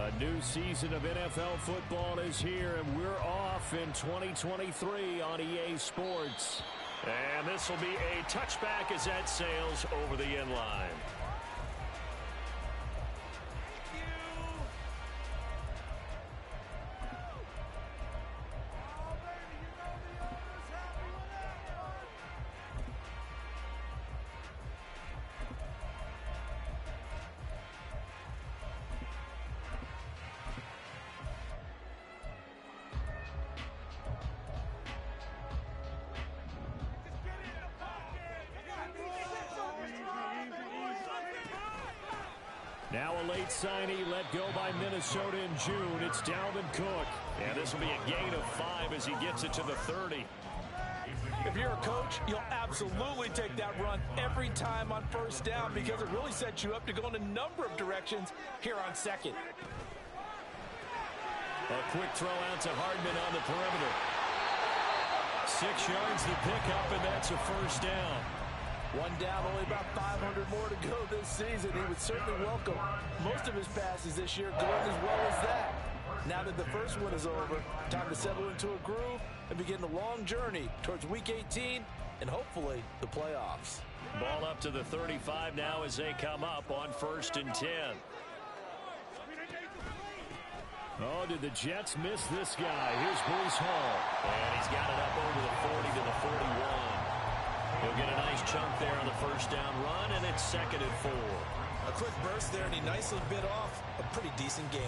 A new season of NFL football is here, and we're off in 2023 on EA Sports. And this will be a touchback as that sails over the end line. Now a late signee let go by Minnesota in June. It's Dalvin Cook. And this will be a gain of 5 as he gets it to the 30. If you're a coach, you'll absolutely take that run every time on first down because it really sets you up to go in a number of directions here on second. A quick throw out to Hardman on the perimeter. 6 yards the pickup, and that's a first down. One down, only about 500 more to go this season. He would certainly welcome most of his passes this year going as well as that. Now that the first one is over, time to settle into a groove and begin the long journey towards Week 18 and hopefully the playoffs. Ball up to the 35 now as they come up on 1st and 10. Oh, did the Jets miss this guy? Here's Bruce Hall. And he's got it up over the 40 to the 41. He'll get a nice chunk there on the first down run, and it's 2nd and 4. A quick burst there, and he nicely bit off a pretty decent gain.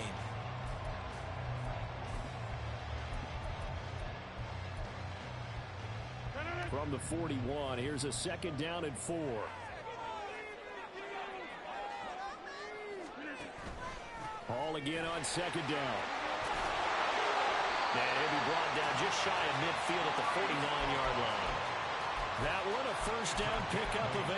From the 41, here's a 2nd down and 4. Hall again on 2nd down. And he'll be brought down just shy of midfield at the 49-yard line. That one a first down pickup of 8.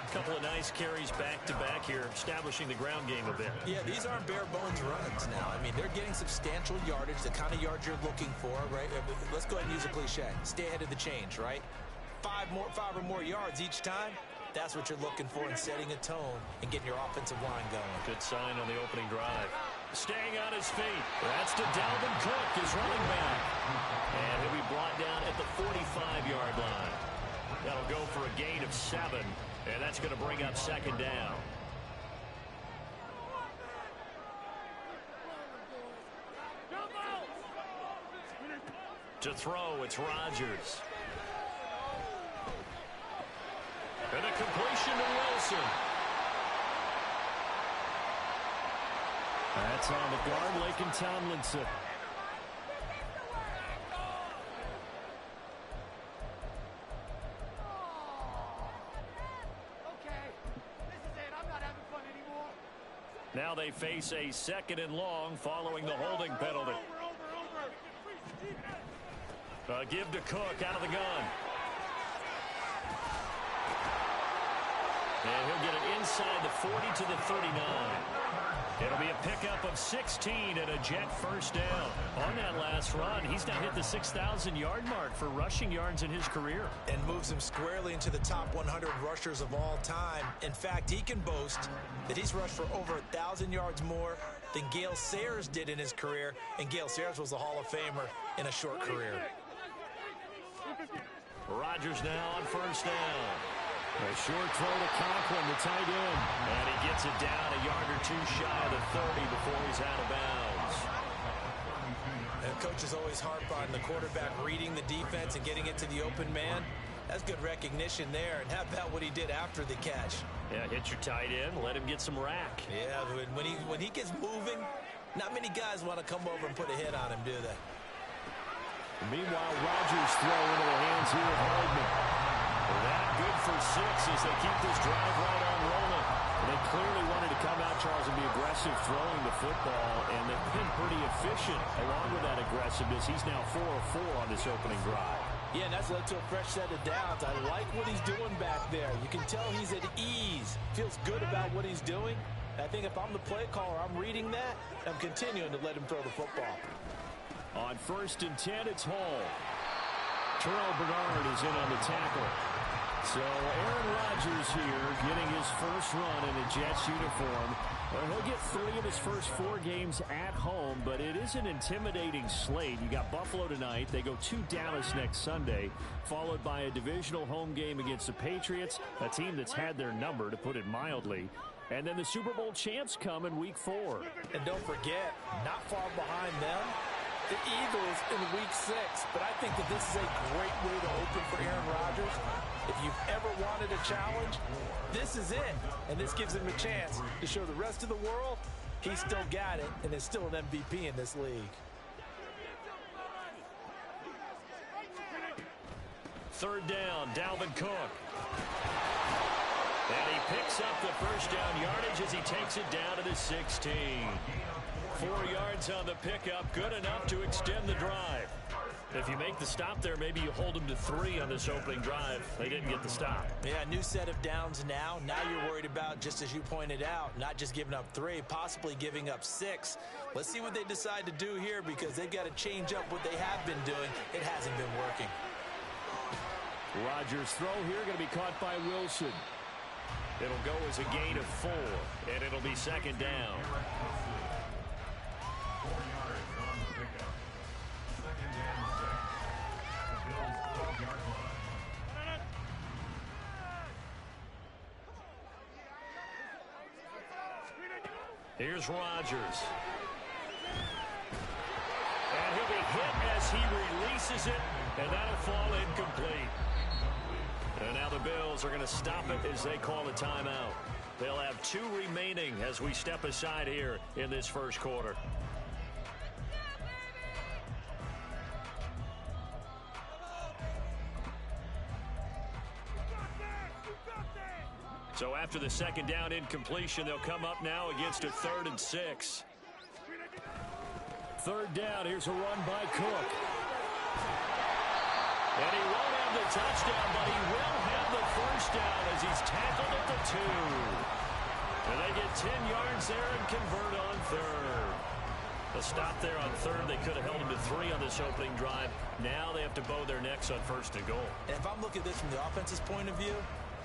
A couple of nice carries back-to-back here, establishing the ground game a bit. Yeah, these aren't bare-bones runs now. I mean, they're getting substantial yardage, the kind of yards you're looking for, right? Let's go ahead and use a cliche. Stay ahead of the change, right? 5 or more yards each time. That's what you're looking for in setting a tone and getting your offensive line going. Good sign on the opening drive. Staying on his feet. That's to Dalvin Cook, his running back. And he'll be brought down at the 45-yard line. That'll go for a gain of 7, and that's going to bring up 2nd down. To throw, it's Rodgers. And a completion to Wilson. That's on the guard, Laken Tomlinson. Now they face a 2nd and long following the holding penalty. Give to Cook out of the gun. And he'll get it inside the 40 to the 39. It'll be a pickup of 16 and a Jet first down. On that last run, he's now hit the 6,000-yard mark for rushing yards in his career. And moves him squarely into the top 100 rushers of all time. In fact, he can boast that he's rushed for over 1,000 yards more than Gale Sayers did in his career. And Gale Sayers was a Hall of Famer in a short career. Rodgers now on first down. A short throw to Conklin, the tight end. And he gets it down a yard or 2 shy of the 30 before he's out of bounds. And coaches always harp on the quarterback reading the defense and getting it to the open man. That's good recognition there. And how about what he did after the catch? Yeah, hit your tight end, let him get some rack. Yeah, when he gets moving, not many guys want to come over and put a hit on him, do they? Meanwhile, Rodgers throw into the hands here of Hardman. That good for 6 as they keep this drive right on rolling. They clearly wanted to come out, Charles, and be aggressive throwing the football, and they've been pretty efficient along with that aggressiveness. He's now 4 of 4 on this opening drive. Yeah, and that's led to a fresh set of downs. I like what he's doing back there. You can tell he's at ease, feels good about what he's doing. I think if I'm the play caller, I'm reading that, I'm continuing to let him throw the football. On 1st and 10, it's Hall. Terrell Bernard is in on the tackle. So Aaron Rodgers here getting his first run in a Jets uniform. He'll get 3 of his first 4 games at home, but it is an intimidating slate. You got Buffalo tonight. They go to Dallas next Sunday, followed by a divisional home game against the Patriots, a team that's had their number, to put it mildly. And then the Super Bowl champs come in Week 4. And don't forget, not far behind them, the Eagles in Week 6. But I think that this is a great way to open for Aaron Rodgers. If you've ever wanted a challenge, this is it. And this gives him a chance to show the rest of the world he's still got it and is still an MVP in this league. Third down, Dalvin Cook. And he picks up the first down yardage as he takes it down to the 16. 4 yards on the pickup, good enough to extend the drive. If you make the stop there, maybe you hold them to 3 on this opening drive. They didn't get the stop. Yeah, new set of downs now. Now you're worried about, just as you pointed out, not just giving up 3, possibly giving up 6. Let's see what they decide to do here, because they've got to change up what they have been doing. It hasn't been working. Rodgers' throw here going to be caught by Wilson. It'll go as a gain of 4, and it'll be second down. Here's Rodgers. And he'll be hit as he releases it, and that'll fall incomplete. And now the Bills are going to stop it as they call a timeout. They'll have 2 remaining as we step aside here in this first quarter. So after the second down incompletion, they'll come up now against a 3rd and 6. Third down, here's a run by Cook. And he won't have the touchdown, but he will have the first down as he's tackled at the 2. And they get 10 yards there and convert on 3rd. A stop there on 3rd. They could have held him to 3 on this opening drive. Now they have to bow their necks on 1st and goal. And if I'm looking at this from the offense's point of view,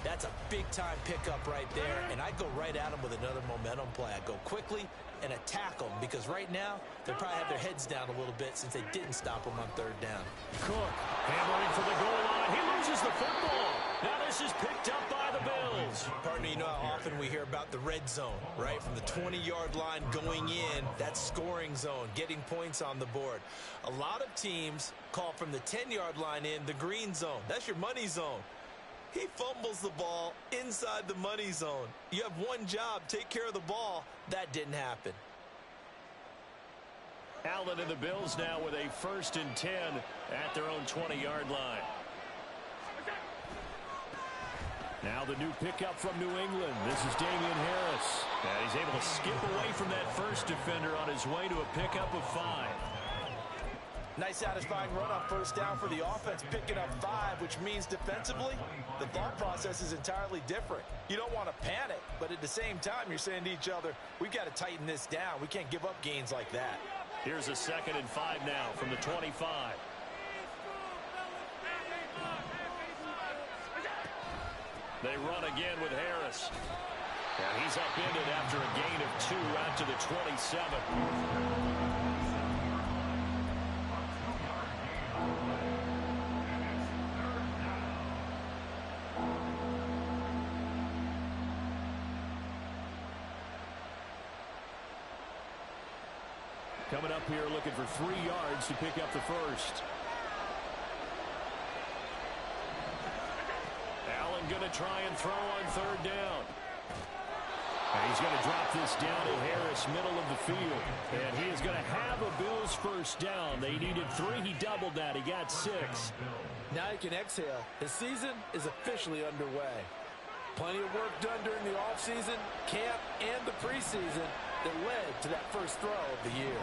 that's a big-time pickup right there, and I'd go right at them with another momentum play. I'd go quickly and attack them, because right now they probably have their heads down a little bit since they didn't stop them on 3rd down. Cook hammering for the goal line. He loses the football. Now this is picked up by the Bills. Partner, you know how often we hear about the red zone, right? From the 20-yard line going in, that's scoring zone, getting points on the board. A lot of teams call from the 10-yard line in the green zone. That's your money zone. He fumbles the ball inside the money zone. You have one job, take care of the ball. That didn't happen. Allen and the Bills now with a 1st and 10 at their own 20-yard line. Now the new pickup from New England. This is Damian Harris. And he's able to skip away from that first defender on his way to a pickup of 5. Nice satisfying run on 1st down for the offense, picking up 5, which means defensively, the thought process is entirely different. You don't want to panic, but at the same time, you're saying to each other, we've got to tighten this down. We can't give up gains like that. Here's a 2nd and 5 now from the 25. They run again with Harris. And he's upended after a gain of 2 out to the 27. Coming up here looking for 3 yards to pick up the first. Allen going to try and throw on 3rd down. And he's going to drop this down to Harris, middle of the field. And he is going to have a Bills first down. They needed 3. He doubled that. He got 6. Now he can exhale. The season is officially underway. Plenty of work done during the offseason, camp, and the preseason that led to that first throw of the year.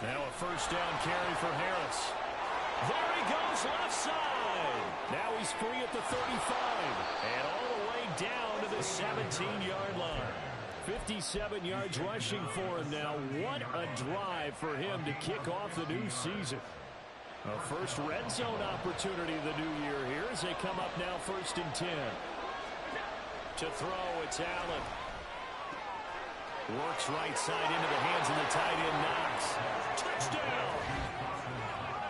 Now a 1st down carry for Harris. There he goes, left side. Now he's free at the 35. And all the way down to the 17-yard line. 57 yards rushing for him now. What a drive for him to kick off the new season. A first red zone opportunity of the new year here as they come up now 1st and 10. To throw, it's Allen. Works right side into the hands of the tight end, Knox. Touchdown!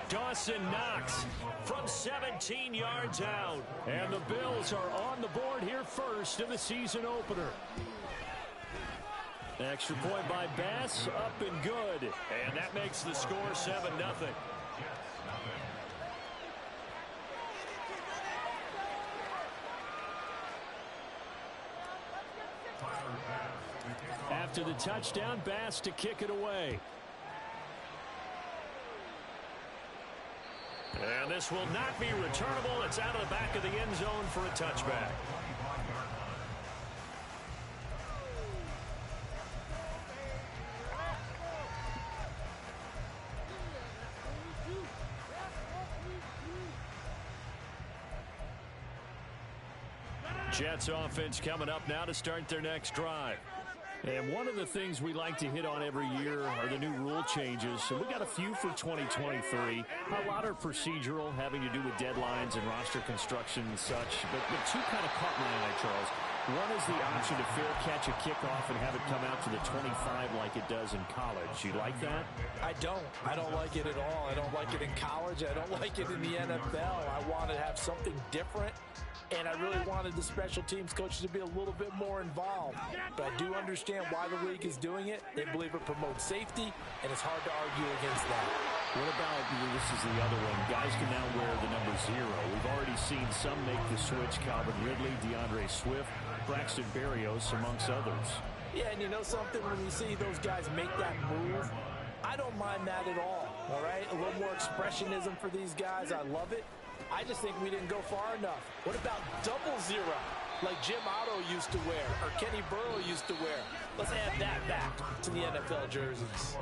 Dawson Knox from 17 yards out. And the Bills are on the board here first in the season opener. Extra point by Bass, up and good. And that makes the score 7-0. After the touchdown, Bass to kick it away. And this will not be returnable. It's out of the back of the end zone for a touchback. Jets offense coming up now to start their next drive. And one of the things we like to hit on every year are the new rule changes. So we got a few for 2023. A lot are procedural, having to do with deadlines and roster construction and such. But two kind of caught my eye, Charles. One is the option to fair catch a kickoff and have it come out to the 25 like it does in college. You like that? I don't. I don't like it at all. I don't like it in college. I don't like it in the NFL. I want to have something different. And I really wanted the special teams coaches to be a little bit more involved. But I do understand why the league is doing it. They believe it promotes safety, and it's hard to argue against that. What about, this is the other one, guys can now wear the number 0. We've already seen some make the switch. Calvin Ridley, DeAndre Swift, Braxton Berrios, amongst others. Yeah, and you know something? When we see those guys make that move, I don't mind that at all right? A little more expressionism for these guys. I love it. I just think we didn't go far enough. What about 00, like Jim Otto used to wear or Kenny Burrow used to wear? Let's add that back to the NFL jerseys.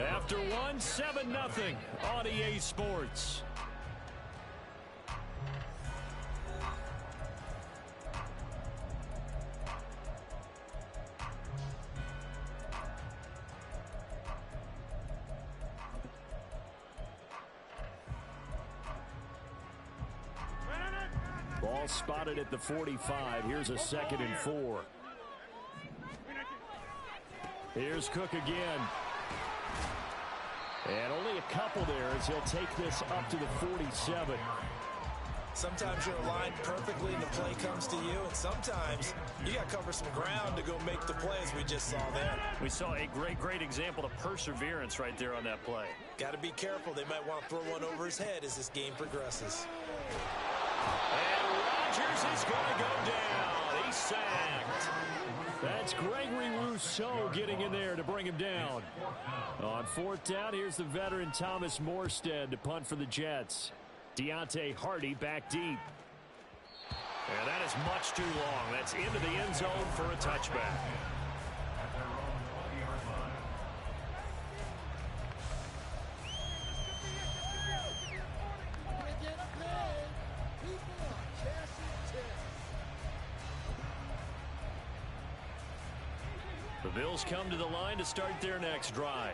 After 7-0 on EA Sports. Ball spotted at the 45. Here's a 2nd and 4. Here's Cook again. And only a couple there as he'll take this up to the 47. Sometimes you're aligned perfectly and the play comes to you, and sometimes you got to cover some ground to go make the plays we just saw there. We saw a great example of perseverance right there on that play. Got to be careful. They might want to throw one over his head as this game progresses. And Rodgers is going to go down. He's sacked. That's Gregory Rousseau getting in there to bring him down. On 4th down, here's the veteran Thomas Morstead to punt for the Jets. Deontay Hardy back deep. And that is much too long. That's into the end zone for a touchback. The Bills come to the line to start their next drive.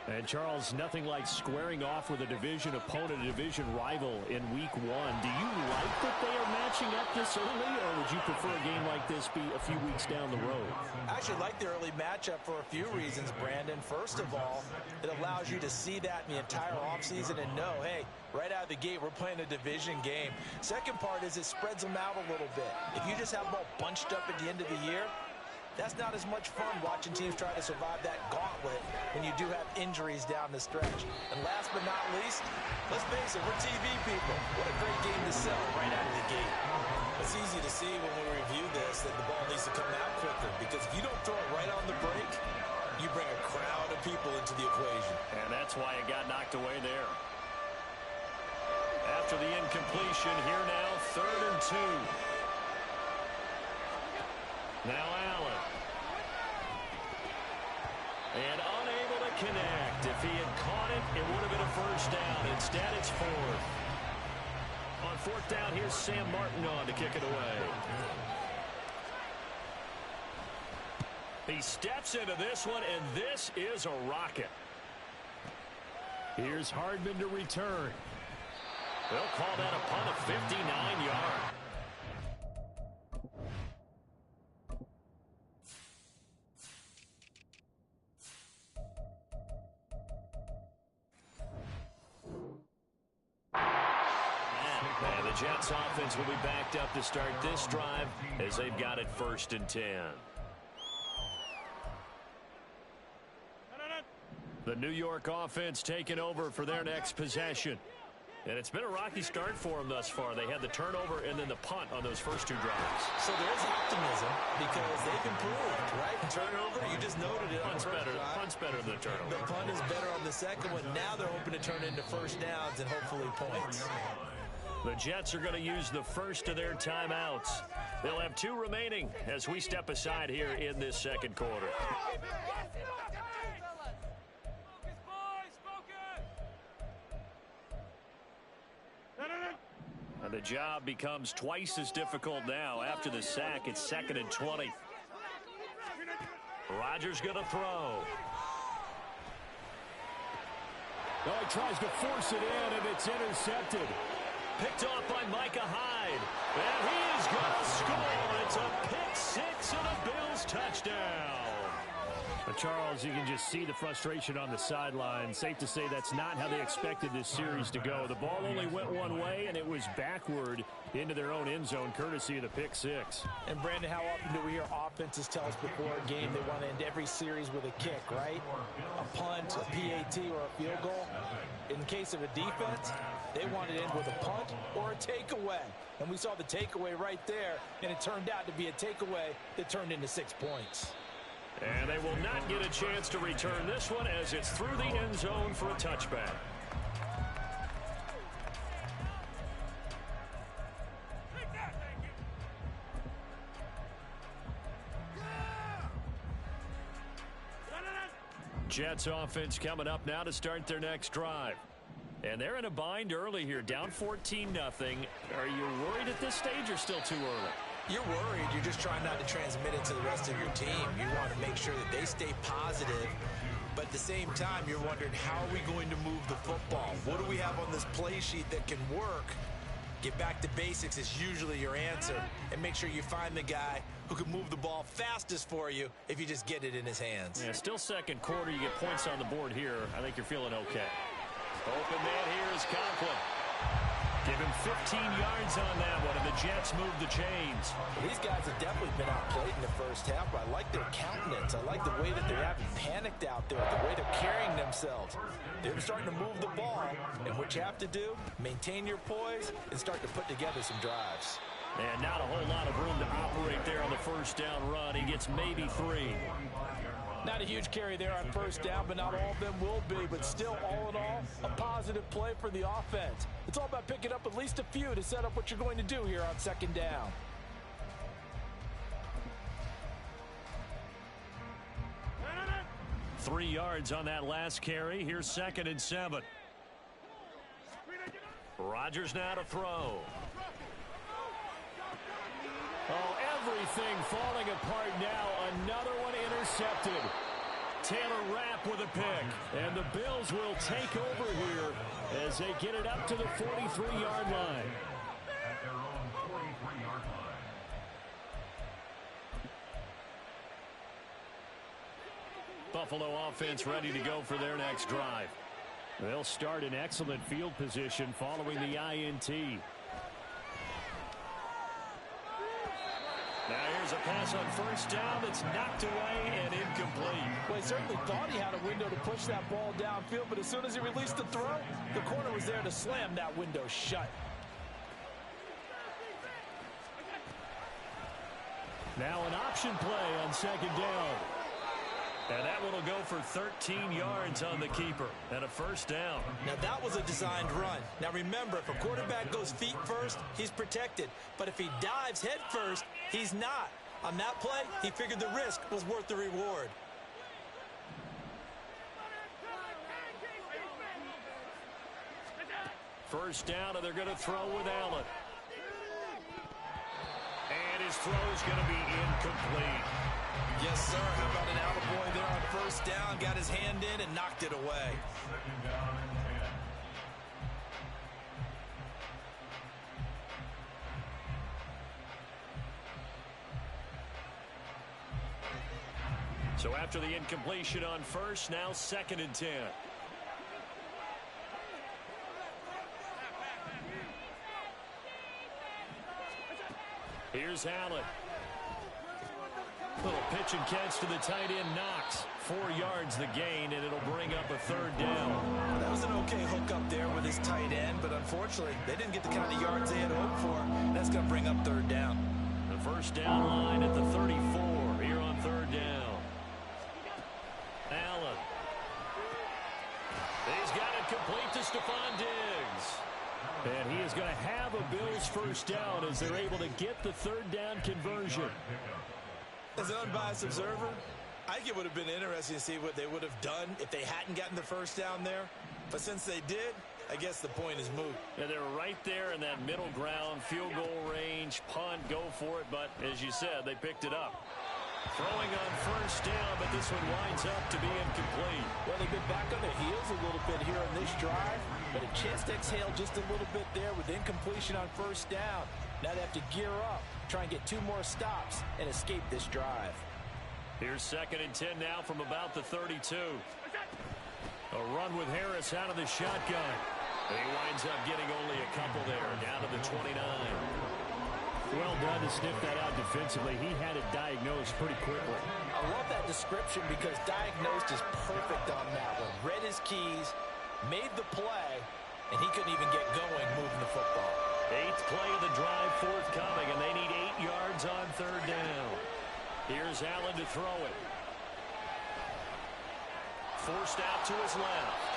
And, Charles, nothing like squaring off with a division opponent, a division rival in Week 1. Do you like that they are matching up this early, or would you prefer a game like this be a few weeks down the road? I actually like the early matchup for a few reasons, Brandon. First of all, it allows you to see that in the entire offseason and know, hey, right out of the gate, we're playing a division game. Second part is it spreads them out a little bit. If you just have them all bunched up at the end of the year, that's not as much fun watching teams try to survive that gauntlet when you do have injuries down the stretch. And last but not least, let's face it, we're TV people. What a great game to sell right out of the gate. It's easy to see when we review this that the ball needs to come out quicker, because if you don't throw it right on the break, you bring a crowd of people into the equation. And that's why it got knocked away there. After the incompletion, here now, 3rd and 2. Now Allen. And unable to connect. If he had caught it, it would have been a first down. Instead, it's 4th. On 4th down, here's Sam Martin on to kick it away. He steps into this one, and this is a rocket. Here's Hardman to return. They'll call that a punt of 59 yards. And the Jets offense will be backed up to start this drive as they've got it 1st and 10. The New York offense taking over for their next possession. And it's been a rocky start for them thus far. They had the turnover and then the punt on those first 2 drives. So there's optimism because they've improved, right? Turnover, you just noted it. Punt's better than the turnover. The punt is better on the second one. Now they're hoping to turn into first downs and hopefully points. The Jets are going to use the first of their timeouts. They'll have 2 remaining as we step aside here in this second quarter. And the job becomes twice as difficult now. After the sack, it's 2nd and 20. Rodgers going to throw. Oh, he tries to force it in, and it's intercepted. Picked off by Micah Hyde. And he is going to score. It's a pick-6 and a Bills touchdown. But Charles, you can just see the frustration on the sideline. Safe to say that's not how they expected this series to go. The ball only went one way, and it was backward into their own end zone, courtesy of the pick-6. And, Brandon, how often do we hear offenses tell us before a game they want to end every series with a kick, right? A punt, a PAT, or a field goal. In case of a defense, they want to end with a punt or a takeaway. And we saw the takeaway right there, and it turned out to be a takeaway that turned into 6 points. And they will not get a chance to return this one as it's through the end zone for a touchback. Jets offense coming up now to start their next drive. And they're in a bind early here, down 14-0. Are you worried at this stage or still too early? You're worried. You're just trying not to transmit it to the rest of your team. You want to make sure that they stay positive. But at the same time, you're wondering, how are we going to move the football? What do we have on this play sheet that can work? Get back to basics is usually your answer. And make sure you find the guy who can move the ball fastest for you if you just get it in his hands. Yeah, still second quarter. You get points on the board here. I think you're feeling okay. Open man here is Conklin. Give him 15 yards on that one, and the Jets move the chains. These guys have definitely been outplayed in the first half, but I like their countenance. I like the way that they haven't panicked out there, the way they're carrying themselves. They're starting to move the ball, and what you have to do, maintain your poise and start to put together some drives. And not a whole lot of room to operate there on the first down run. He gets maybe 3. Not a huge carry there on first down, but not all of them will be. But still, all in all, a positive play for the offense. It's all about picking up at least a few to set up what you're going to do here on second down. Three yards on that last carry. Here's 2nd and 7. Rodgers now to throw. Oh, everything falling apart now. Another one intercepted. Taylor Rapp with a pick. And the Bills will take over here as they get it up to the 43-yard line. Buffalo offense ready to go for their next drive. They'll start in excellent field position following the INT. Now here's a pass on first down that's knocked away and incomplete. Well, he certainly thought he had a window to push that ball downfield, but as soon as he released the throw, the corner was there to slam that window shut. Now an option play on second down. And that one will go for 13 yards on the keeper and a first down. Now that was a designed run. Now remember, if a quarterback goes feet first, he's protected. But if he dives head first, he's not. On that play, he figured the risk was worth the reward. First down, and they're going to throw with Allen. And his throw is going to be incomplete. Yes, sir. How about an attaboy there on first down? Got his hand in and knocked it away. So after the incompletion on first, now 2nd and 10. Here's Allen. Little pitch and catch to the tight end, Knox. 4 yards the gain, and it'll bring up a 3rd down. That was an okay hook up there with his tight end, but unfortunately, they didn't get the kind of yards they had hoped for. That's going to bring up 3rd down. The first down line at the 34 here on 3rd down. Allen. He's got it complete to Stephon Diggs. And he is going to have a Bills first down as they're able to get the 3rd down conversion. As an unbiased observer, I think it would have been interesting to see what they would have done if they hadn't gotten the first down there. But since they did, I guess the point is moot. And they're right there in that middle ground, field goal range, punt, go for it. But as you said, they picked it up. Throwing on first down, but this one winds up to be incomplete. Well, they've been back on their heels a little bit here on this drive, but a chance to exhale just a little bit there with incompletion on first down. Now they have to gear up, try and get 2 more stops, and escape this drive. Here's 2nd and 10 now from about the 32. A run with Harris out of the shotgun. And he winds up getting only a couple there, down to the 29. Well done to sniff that out defensively. He had it diagnosed pretty quickly. I love that description because diagnosed is perfect on that one. Read his keys, made the play, and he couldn't even get going moving the football. 8th play of the drive forthcoming, and they need 8 yards on 3rd down. Here's Allen to throw it. Forced out to his left.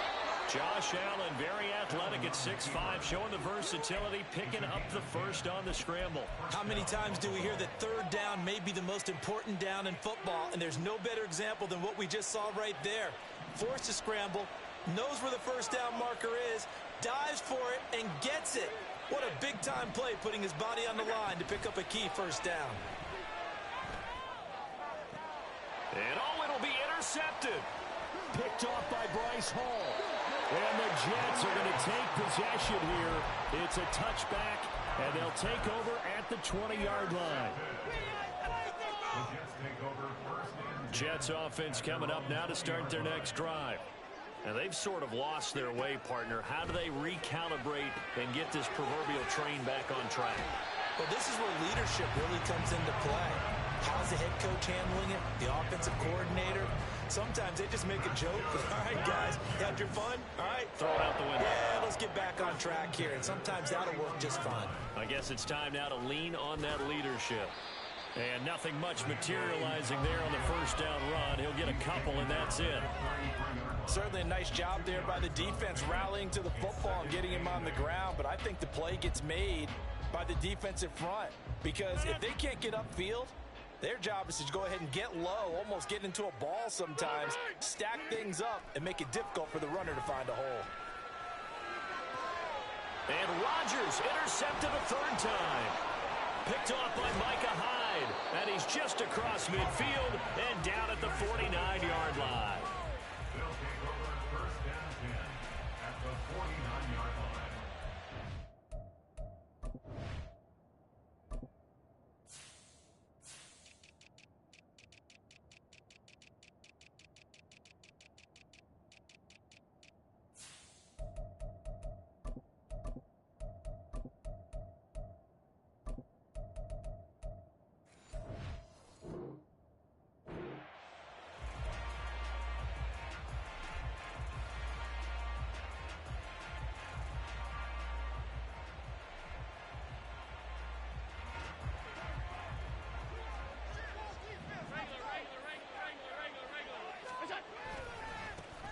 Josh Allen, very athletic at 6'5", showing the versatility, picking up the first on the scramble. How many times do we hear that 3rd down may be the most important down in football, and there's no better example than what we just saw right there. Forced to scramble, knows where the first down marker is, dives for it, and gets it. What a big-time play, putting his body on the line to pick up a key first down. And it'll be intercepted. Picked off by Bryce Hall. And the Jets are going to take possession here. It's a touchback, and they'll take over at the 20-yard line. Jets offense coming up now to start their next drive. Now, they've sort of lost their way, partner. How do they recalibrate and get this proverbial train back on track? Well, this is where leadership really comes into play. How's the head coach handling it? The offensive coordinator? Sometimes they just make a joke. All right, guys, you had your fun? All right. Throw it out the window. Yeah, let's get back on track here. And sometimes that'll work just fine. I guess it's time now to lean on that leadership. And nothing much materializing there on the first down run. He'll get a couple, and that's it. Certainly a nice job there by the defense rallying to the football and getting him on the ground. But I think the play gets made by the defensive front. Because if they can't get upfield, their job is to go ahead and get low, almost get into a ball sometimes, stack things up, and make it difficult for the runner to find a hole. And Rodgers intercepted a 3rd time. Picked off by Micah Hyde. And he's just across midfield and down at the 49-yard line.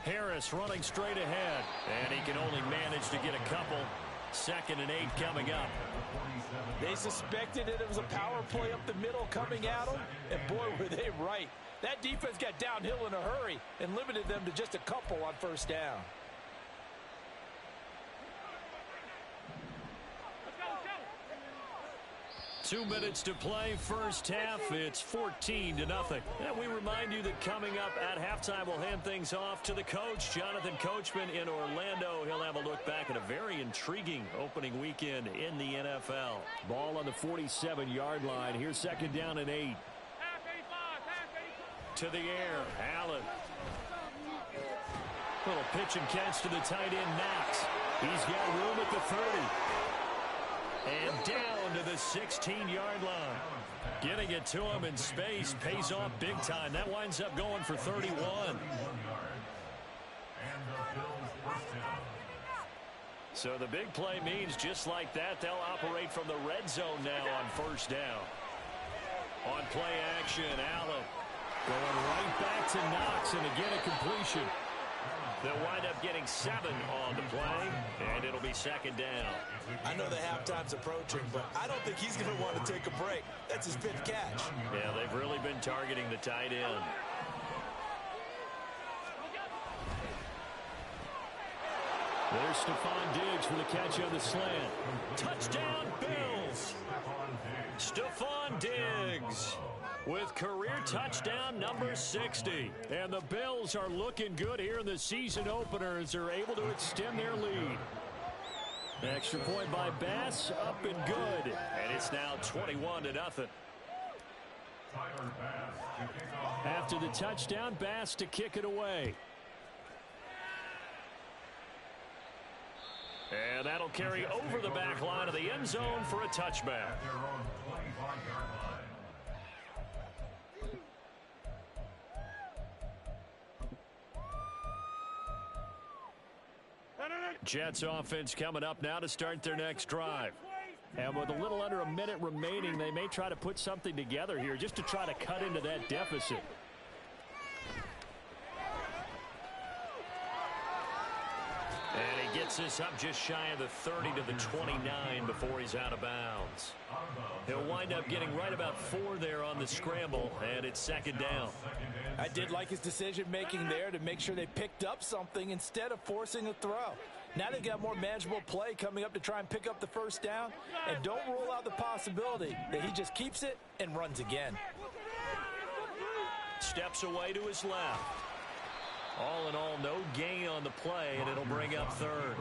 Harris running straight ahead, and he can only manage to get a couple. 2nd and 8 coming up. They suspected it was a power play up the middle coming at them, and boy, were they right. That defense got downhill in a hurry and limited them to just a couple on first down. 2 minutes to play first half. It's 14-0. And we remind you that coming up at halftime, we'll hand things off to the coach, Jonathan Coachman in Orlando. He'll have a look back at a very intriguing opening weekend in the NFL. Ball on the 47-yard line. Here's second down and 8. To the air, Allen. Little pitch and catch to the tight end, Knox. He's got room at the 30. And down to the 16-yard line. Getting it to him in space pays off big time. That winds up going for 31. So the big play means just like that, they'll operate from the red zone now on first down. On play action, Allen. Going right back to Knox, and again a completion. They'll wind up getting 7 on the play, and it'll be second down. I know the halftime's approaching, but I don't think he's going to want to take a break. That's his fifth catch. Yeah, they've really been targeting the tight end. There's Stephon Diggs for the catch on the slant. Touchdown, Bills! Stephon Diggs with career touchdown number 60. And the Bills are looking good here in the season opener as they're able to extend their lead. Extra point by Bass, up and good. And it's now 21-0. After the touchdown, Bass to kick it away. And that'll carry over the back line of the end zone for a touchback. Jets offense coming up now to start their next drive. And with a little under a minute remaining, they may try to put something together here just to try to cut into that deficit. And he gets this up just shy of the 30 to the 29 before he's out of bounds. He'll wind up getting right about 4 there on the scramble, and it's second down. I did like his decision-making there to make sure they picked up something instead of forcing a throw. Now they got more manageable play coming up to try and pick up the first down, and don't rule out the possibility that he just keeps it and runs again. Steps away to his left. All in all, no gain on the play, and it'll bring up third.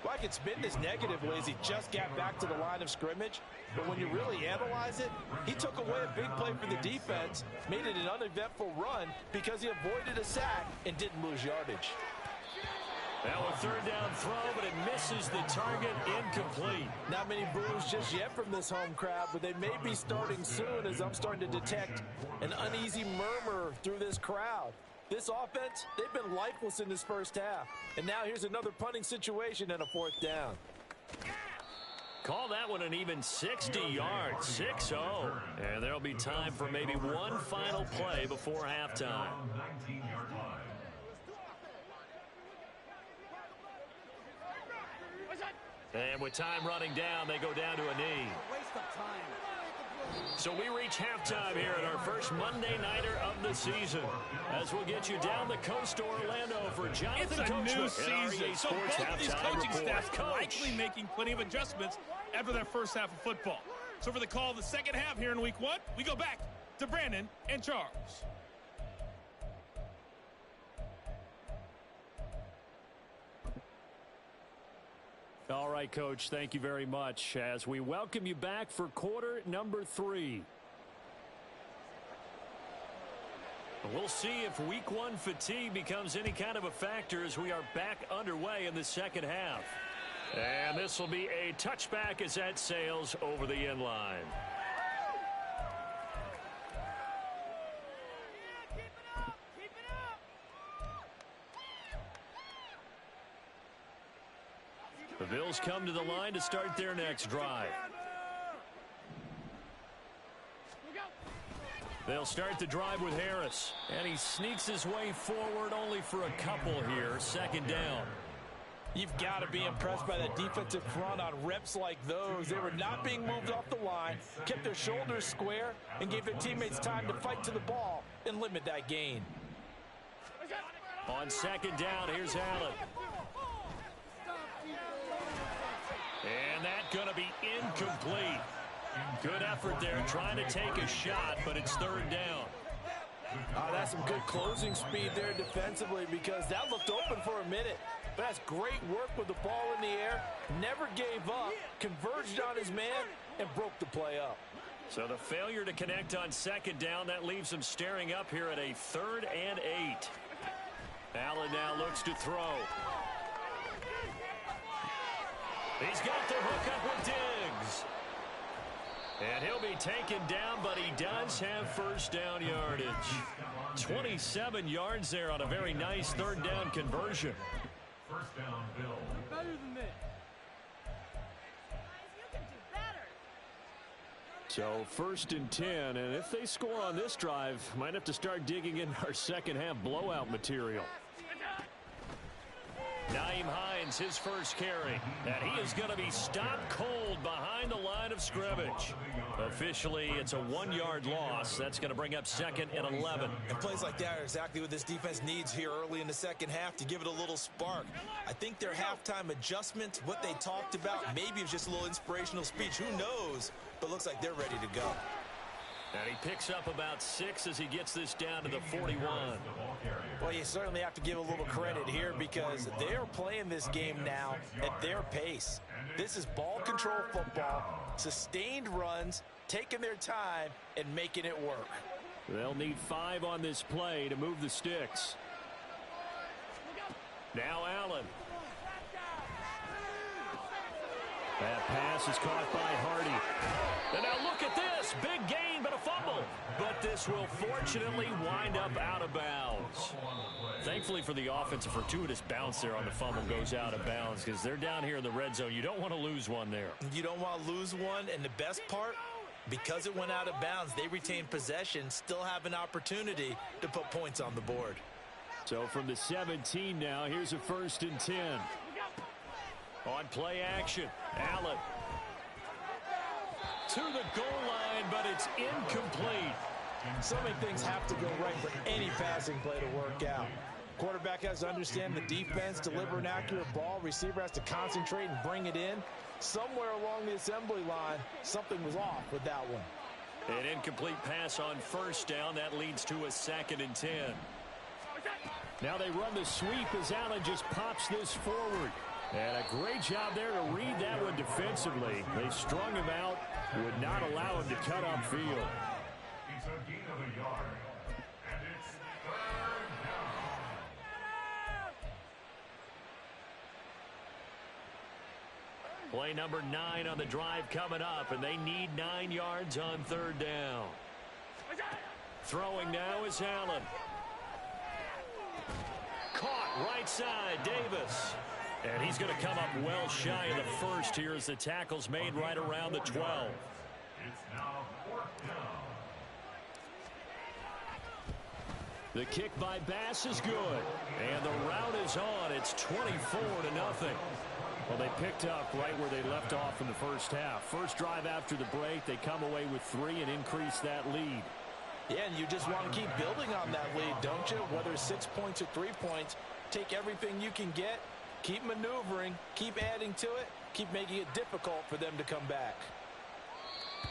Well, I could spin this negatively as he just got back to the line of scrimmage, but when you really analyze it, he took away a big play for the defense, made it an uneventful run because he avoided a sack and didn't lose yardage. Now a third down throw, but it misses the target, incomplete. Not many boos just yet from this home crowd, but they may be starting soon as I'm starting to detect an uneasy murmur through this crowd. This offense, they've been lifeless in this first half. And now here's another punting situation and a fourth down. Call that one an even 60 yards, 6-0. And there'll be time for maybe one final play before halftime. And with time running down, they go down to a knee. So we reach halftime here at our first Monday Nighter of the season. As we'll get you down the coast to Orlando for Jonathan Coachman. It's a new season, so both of these coaching staffs are Coach. likely making plenty of adjustments after their first half of football. So for the call of the second half here in week 1, we go back to Brandon and Charles. All right, Coach, thank you very much as we welcome you back for quarter number 3. We'll see if week 1 fatigue becomes any kind of a factor as we are back underway in the second half. And this will be a touchback as that sails over the end line. The Bills come to the line to start their next drive. They'll start the drive with Harris. And he sneaks his way forward only for a couple here. Second down. You've got to be impressed by that defensive front on reps like those. They were not being moved off the line, kept their shoulders square, and gave their teammates time to fight to the ball and limit that gain. On second down, here's Allen. And that's going to be incomplete. Good effort there, trying to take a shot, but it's third down. That's some good closing speed there defensively, because that looked open for a minute. But that's great work with the ball in the air. Never gave up, converged on his man, and broke the play up. So the failure to connect on second down, that leaves him staring up here at a 3rd and 8. Allen now looks to throw. He's got the hook up with Diggs. And he'll be taken down, but he does have first down yardage. 27 yards there on a very nice 3rd down conversion. First down, Bill. Better than this. You can do better. So 1st and 10, and if they score on this drive, might have to start digging in our second half blowout material. Nyheim Hines, his first carry, and he is going to be stopped cold behind the line of scrimmage. Officially, it's a 1-yard loss. That's going to bring up 2nd and 11. And plays like that are exactly what this defense needs here early in the second half to give it a little spark. I think their halftime adjustment, what they talked about, maybe it was just a little inspirational speech. Who knows? But looks like they're ready to go. And he picks up about 6 as he gets this down to the 41. Well, you certainly have to give a little credit here, because they're playing this game now at their pace. This is ball control football, sustained runs, taking their time and making it work. They'll need 5 on this play to move the sticks. Now Allen. That pass is caught by Hardy. And now look at this. Big gain, but a fumble. But this will fortunately wind up out of bounds. Thankfully for the offense, a fortuitous bounce there on the fumble goes out of bounds, because they're down here in the red zone. You don't want to lose one there. You don't want to lose one, and the best part, because it went out of bounds, they retained possession, still have an opportunity to put points on the board. So from the 17 now, here's a 1st and 10. On play action, Allen. To the goal line, but it's incomplete. So many things have to go right for any passing play to work out. Quarterback has to understand the defense, deliver an accurate ball. Receiver has to concentrate and bring it in. Somewhere along the assembly line, something was off with that one. An incomplete pass on 1st down. That leads to a 2nd and 10. Now they run the sweep as Allen just pops this forward. And a great job there to read that one defensively. They strung him out, would not allow him to cut upfield. It's a gain of a yard. And it's 3rd down. Play number 9 on the drive coming up, and they need 9 yards on 3rd down. Throwing now is Allen. Caught right side, Davis. And he's going to come up well shy of the 1st here as the tackle's made right around the 12. It's now 4th down. The kick by Bass is good. And the route is on. It's 24-0. Well, they picked up right where they left off in the first half. First drive after the break, they come away with 3 and increase that lead. Yeah, and you just want to keep building on that lead, don't you? Whether it's 6 points or 3 points, take everything you can get. Keep maneuvering, keep adding to it, keep making it difficult for them to come back.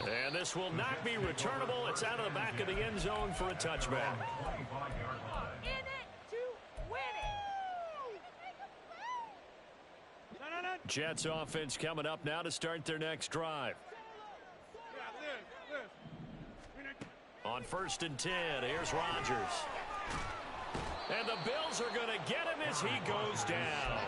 And this will not be returnable. It's out of the back of the end zone for a touchback. In it to win it. Jets offense coming up now to start their next drive. On 1st and 10, here's Rodgers. And the Bills are going to get him as he goes down.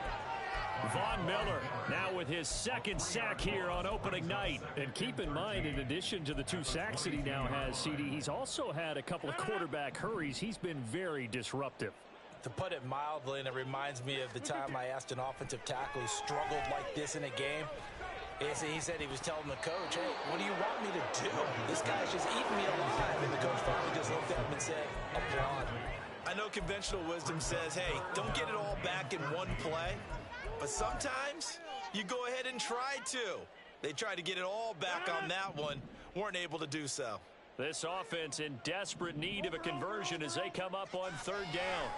Von Miller now with his 2nd sack here on opening night. And keep in mind, in addition to the 2 sacks that he now has, CD, he's also had a couple of quarterback hurries. He's been very disruptive. To put it mildly, and it reminds me of the time I asked an offensive tackle who struggled like this in a game. He said he was telling the coach, hey, what do you want me to do? This guy's just eating me alive. And the coach finally just looked at him and said, applaud. I know conventional wisdom says, hey, don't get it all back in one play. But sometimes you go ahead and try to. They tried to get it all back on that one, weren't able to do so. This offense in desperate need of a conversion as they come up on 3rd down.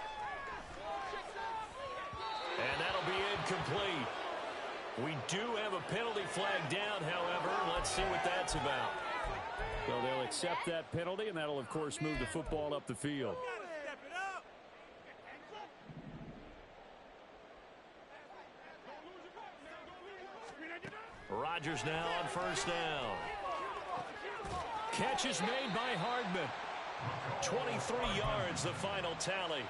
And that'll be incomplete. We do have a penalty flag down, however. Let's see what that's about. So they'll accept that penalty, and that'll, of course, move the football up the field. Rodgers now on first down. Catch is made by Hardman. 23 yards, the final tally.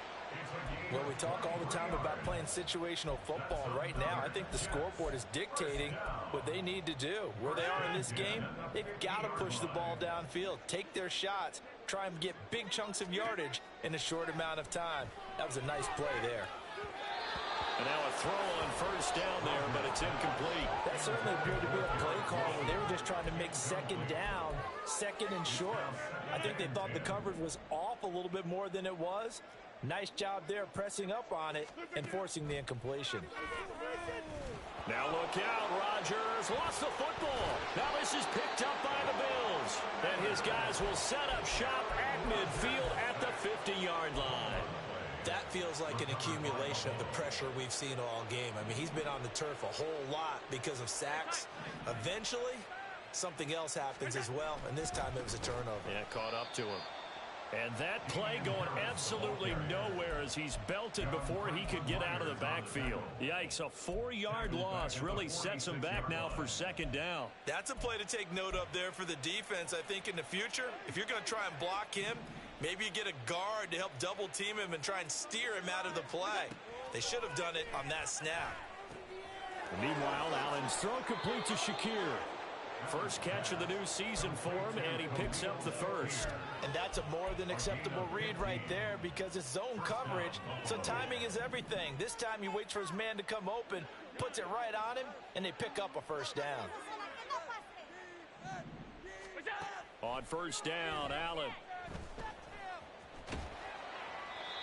Well, we talk all the time about playing situational football. Right now, I think the scoreboard is dictating what they need to do. Where they are in this game, they've got to push the ball downfield, take their shots, try and get big chunks of yardage in a short amount of time. That was a nice play there. And now a throw on first down there, but it's incomplete. That certainly appeared to be a play call where they were just trying to make second down, second and short. I think they thought the coverage was off a little bit more than it was. Nice job there pressing up on it and forcing the incompletion. Now look out, Rodgers lost the football. Now this is picked up by the Bills. And his guys will set up shop at midfield at the 50-yard line. That feels like an accumulation of the pressure we've seen all game. I mean, he's been on the turf a whole lot because of sacks. Eventually, something else happens as well, and this time it was a turnover. Yeah, caught up to him. And that play going absolutely nowhere as he's belted before he could get out of the backfield. Yikes, a 4-yard loss really sets him back now for second down. That's a play to take note of there for the defense, I think, in the future. If you're going to try and block him, maybe you get a guard to help double-team him and try and steer him out of the play. They should have done it on that snap. Meanwhile, Allen's throw complete to Shakir. First catch of the new season for him, and he picks up the first. And that's a more than acceptable read right there because it's zone coverage, so timing is everything. This time he waits for his man to come open, puts it right on him, and they pick up a first down. On first down, Allen.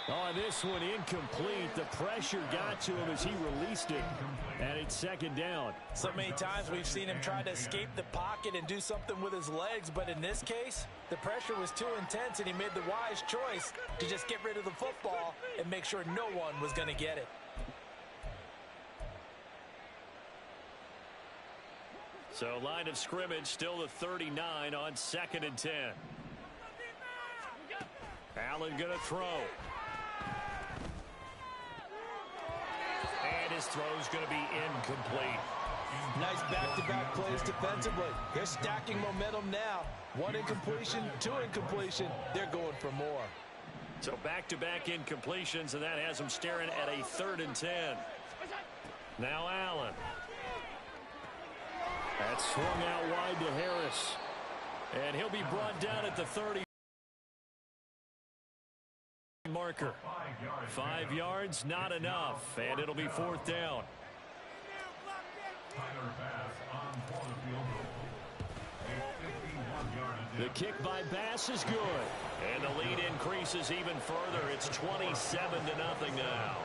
Oh, this one incomplete. The pressure got to him as he released it, and it's second down. So many times we've seen him try to escape the pocket and do something with his legs, but in this case, the pressure was too intense, and he made the wise choice to just get rid of the football and make sure no one was going to get it. So line of scrimmage still the 39 on 2nd and 10. Allen going to throw. And his throw's going to be incomplete. Nice back-to-back plays defensively. They're stacking momentum now. 1 incompletion, 2 incompletion. They're going for more. So back-to-back incompletions, and that has them staring at a 3rd and 10. Now Allen. That's swung out wide to Harris. And he'll be brought down at the 30 marker. 5 yards, not enough, and it'll be 4th down. The kick by Bass is good, and the lead increases even further. It's 27-0 now.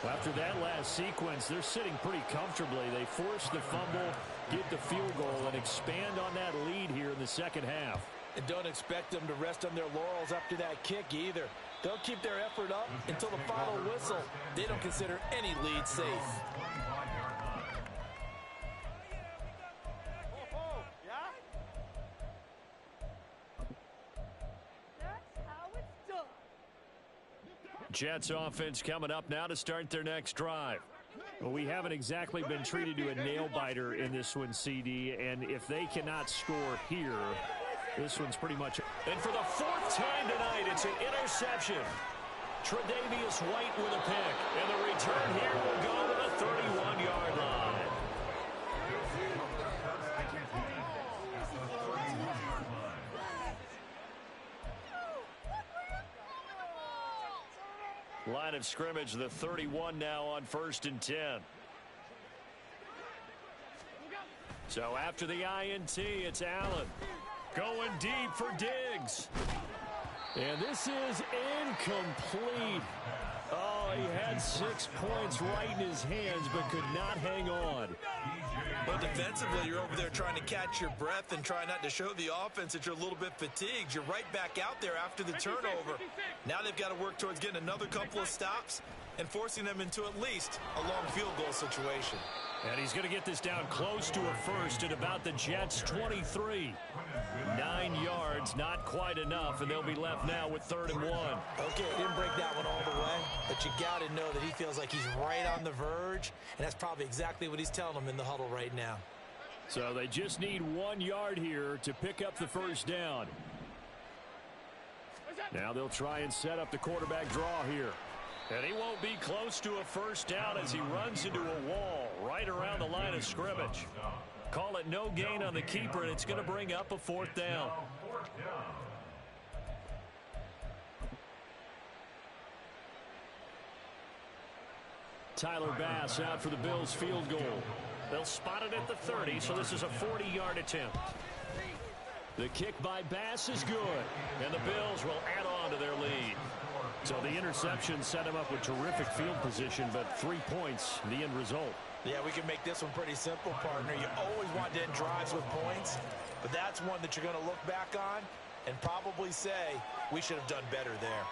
Well, after that last sequence, they're sitting pretty comfortably. They force the fumble, get the field goal, and expand on that lead here in the second half. And don't expect them to rest on their laurels after that kick either. They'll keep their effort up until the final whistle. They don't consider any lead safe. Jets offense coming up now to start their next drive. Well, we haven't exactly been treated to a nail-biter in this one, CD, and if they cannot score here, this one's pretty much... And for the 4th time tonight, it's an interception. Tre'Davious White with a pick, and the return here will go to the 31-yard line. Line of scrimmage, the 31 now on 1st and 10. So after the INT, it's Allen. Going deep for Diggs. And this is incomplete. Oh, he had 6 points right in his hands, but could not hang on. But defensively, you're over there trying to catch your breath and try not to show the offense that you're a little bit fatigued. You're right back out there after the turnover. Now they've got to work towards getting another couple of stops and forcing them into at least a long field goal situation. And he's going to get this down close to a first at about the Jets' 23. 9 yards, not quite enough, and they'll be left now with 3rd and 1. Okay, didn't break that one all the way, but you got to know that he feels like he's right on the verge, and that's probably exactly what he's telling them in the huddle right now. So they just need 1 yard here to pick up the first down. Now they'll try and set up the quarterback draw here. And he won't be close to a first down as he runs into a wall right around the line of scrimmage. Call it no gain on the keeper, and it's going to bring up a 4th down. Tyler Bass out for the Bills field goal. They'll spot it at the 30, so this is a 40-yard attempt. The kick by Bass is good, and the Bills will add on to their lead. So the interception set him up with terrific field position, but 3 points, the end result. Yeah, we can make this one pretty simple, partner. You always want to end drives with points, but that's one that you're going to look back on and probably say, we should have done better there.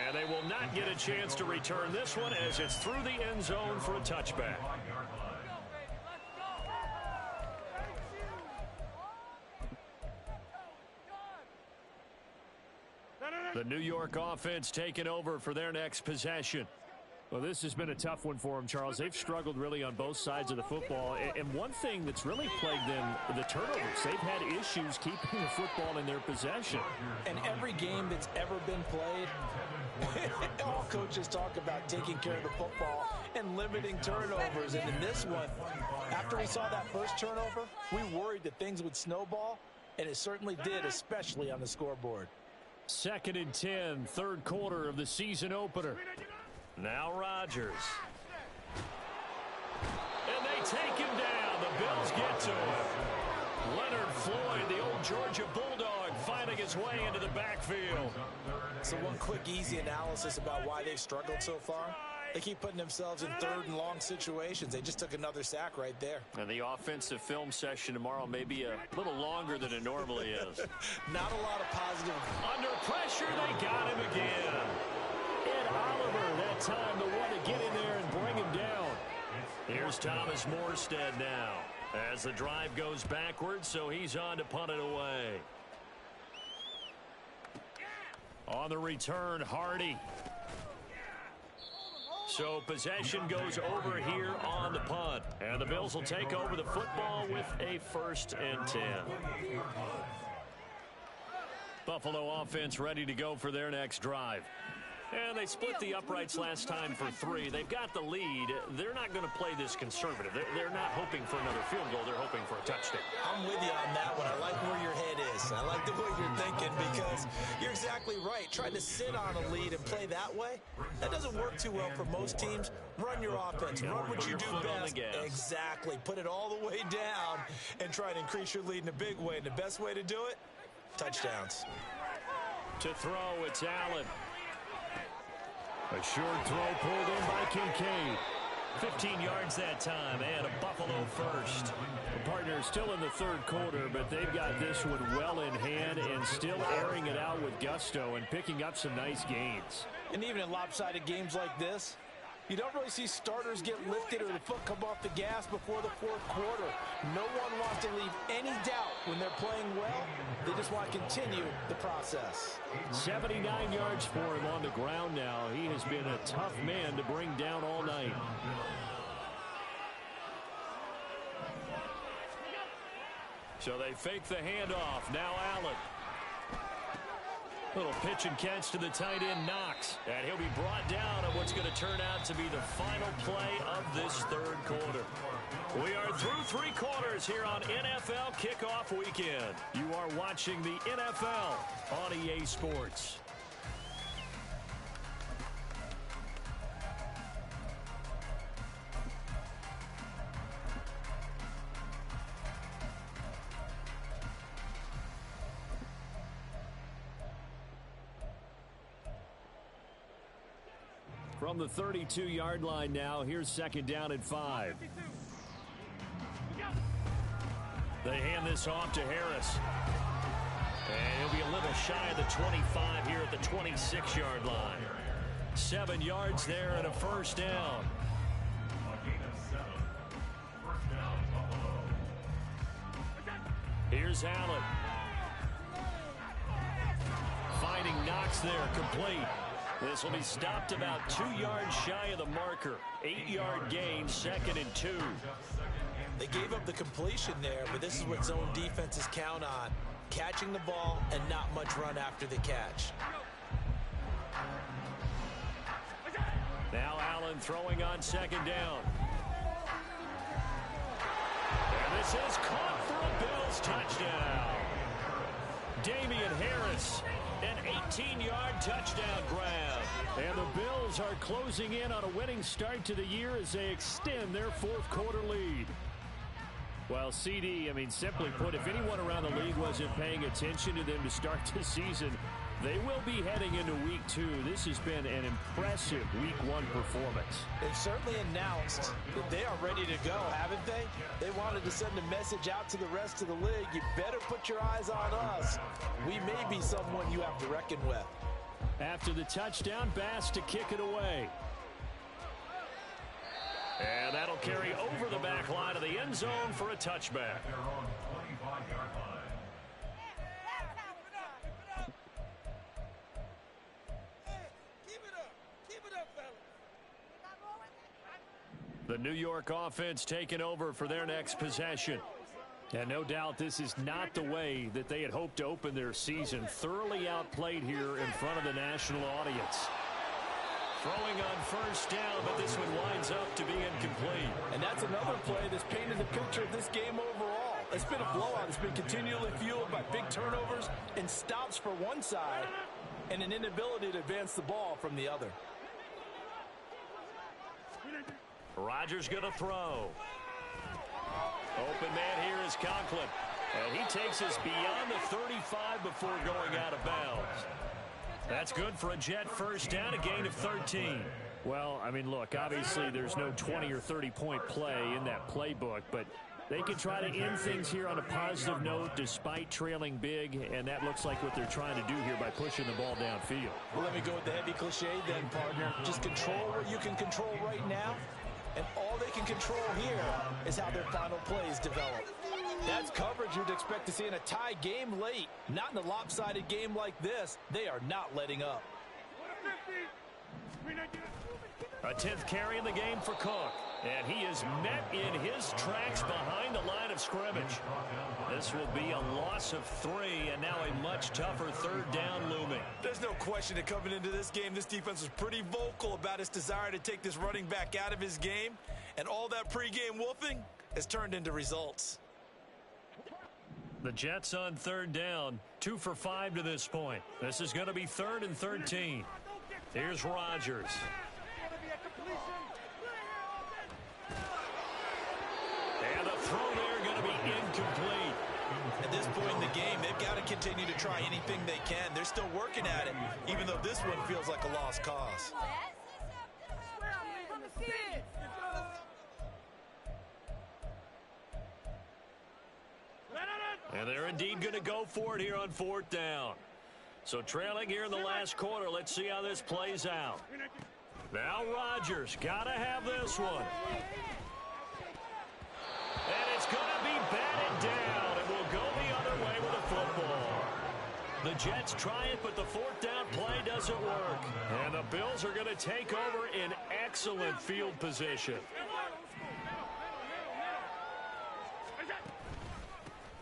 And they will not get a chance to return this one as it's through the end zone for a touchback. The New York offense taking over for their next possession. Well, this has been a tough one for them, Charles. They've struggled really on both sides of the football. And one thing that's really plagued them, the turnovers. They've had issues keeping the football in their possession. And every game that's ever been played, all coaches talk about taking care of the football and limiting turnovers. And in this one, after we saw that first turnover, we worried that things would snowball, and it certainly did, especially on the scoreboard. 2nd and 10, 3rd quarter of the season opener. Now Rodgers. And they take him down. The Bills get to him. Leonard Floyd, the old Georgia Bulldog, finding his way into the backfield. So one quick, easy analysis about why they've struggled so far. They keep putting themselves in 3rd and long situations. They just took another sack right there. And the offensive film session tomorrow may be a little longer than it normally is. Not a lot of positive. Under pressure, they got him again. Ed Oliver, that time, the one to get in there and bring him down. Here's Thomas Morstead now as the drive goes backwards, so he's on to punt it away. On the return, Hardy. So possession goes over here on the punt. And the Bills will take over the football with a 1st and 10. Buffalo offense ready to go for their next drive. And they split the uprights last time for 3. They've got the lead. They're not going to play this conservative. They're not hoping for another field goal. They're hoping for a touchdown. I'm with you on that one. I like where your head is. I like the way you're thinking because you're exactly right. Trying to sit on a lead and play that way, that doesn't work too well for most teams. Run your offense. Run what you do best. Exactly. Put it all the way down and try to increase your lead in a big way. And the best way to do it, touchdowns. To throw, it's Allen. A short throw pulled in by Kincaid. 15 yards that time, and a Buffalo first. The partner is still in the 3rd quarter, but they've got this one well in hand and still airing it out with gusto and picking up some nice gains. And even in lopsided games like this, you don't really see starters get lifted or the foot come off the gas before the 4th quarter. No one wants to leave any doubt when they're playing well. They just want to continue the process. 79 yards for him on the ground now. He has been a tough man to bring down all night. So they fake the handoff. Now Allen. Little pitch and catch to the tight end, Knox. And he'll be brought down on what's going to turn out to be the final play of this 3rd quarter. We are through 3 quarters here on NFL Kickoff Weekend. You are watching the NFL on EA Sports. From the 32-yard line now, here's 2nd down and 5. They hand this off to Harris. And he'll be a little shy of the 25 here at the 26-yard line. 7 yards there and a 1st down. Here's Allen. Finding Knox there, complete. This will be stopped about 2 yards shy of the marker. 8-yard gain, 2nd and 2. They gave up the completion there, but this is what zone defenses count on. Catching the ball and not much run after the catch. Now Allen throwing on 2nd down. And this is caught for a Bills touchdown. Damian Harris, an 18-yard touchdown grab. And the Bills are closing in on a winning start to the year as they extend their 4th quarter lead. Well, CD, I mean, simply put, if anyone around the league wasn't paying attention to them to start the season, they will be heading into week 2. This has been an impressive week 1 performance. They've certainly announced that they are ready to go, haven't they? They wanted to send a message out to the rest of the league. You better put your eyes on us. We may be someone you have to reckon with. After the touchdown, Bass to kick it away. And that'll carry over the back line of the end zone for a touchback. The New York offense taking over for their next possession. And no doubt this is not the way that they had hoped to open their season. Thoroughly outplayed here in front of the national audience. Throwing on 1st down, but this one winds up to be incomplete. And that's another play that's painted the picture of this game overall. It's been a blowout. It's been continually fueled by big turnovers and stops for one side and an inability to advance the ball from the other. Rodgers going to throw. Open man here is Conklin. And he takes us beyond the 35 before going out of bounds. That's good for a Jet 1st down, a gain of 13. Well, I mean, look, obviously there's no 20 or 30-point play in that playbook, but they can try to end things here on a positive note despite trailing big, and that looks like what they're trying to do here by pushing the ball downfield. Well, let me go with the heavy cliche then, partner. Just control what you can control right now, and all they can control here is how their final plays develop. That's coverage you'd expect to see in a tie game late. Not in a lopsided game like this. They are not letting up. A 10th carry in the game for Cook. And he is met in his tracks behind the line of scrimmage. This will be a loss of 3, and now a much tougher 3rd down looming. There's no question that coming into this game, this defense was pretty vocal about its desire to take this running back out of his game. And all that pregame wolfing has turned into results. The Jets on 3rd down, 2 for 5 to this point. This is going to be 3rd and 13. Here's Rodgers. And the throw there going to be incomplete. At this point in the game, they've got to continue to try anything they can. They're still working at it, even though this one feels like a lost cause. And they're indeed going to go for it here on 4th down. So trailing here in the last quarter, let's see how this plays out. Now Rodgers, got to have this one. And it's going to be batted down, and we'll go the other way with the football. The Jets try it, but the 4th down play doesn't work. And the Bills are going to take over in excellent field position.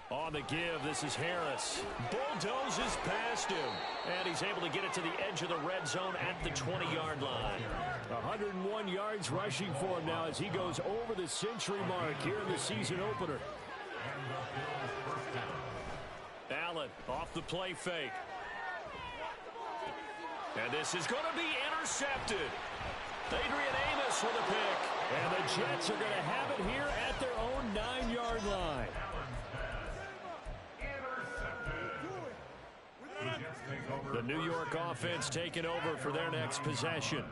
On the give, this is Harris. Bulldozes past him. And he's able to get it to the edge of the red zone at the 20-yard line. 101 yards rushing for him now as he goes over the century mark here in the season opener. Allen off the play fake. And this is going to be intercepted. Adrian Amos with a pick. And the Jets are going to have it here at their own 9-yard line. The New York offense taking over for their next possession.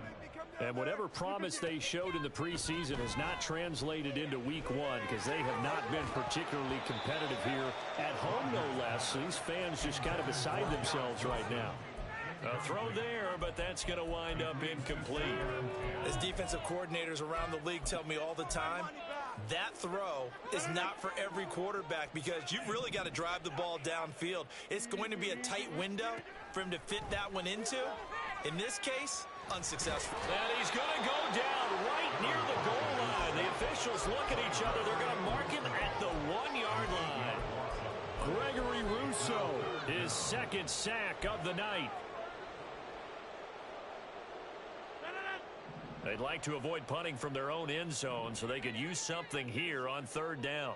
And whatever promise they showed in the preseason has not translated into week 1 because they have not been particularly competitive here at home, no less. These fans just kind of beside themselves right now. A throw there, but that's going to wind up incomplete. As defensive coordinators around the league tell me all the time, That throw is not for every quarterback because you've really got to drive the ball downfield. It's going to be a tight window for him to fit that one into. In this case, unsuccessful. And he's going to go down right near the goal line. The officials look at each other. They're going to mark him at the 1-yard line. Gregory Rousseau, his second sack of the night. They'd like to avoid punting from their own end zone so they could use something here on third down.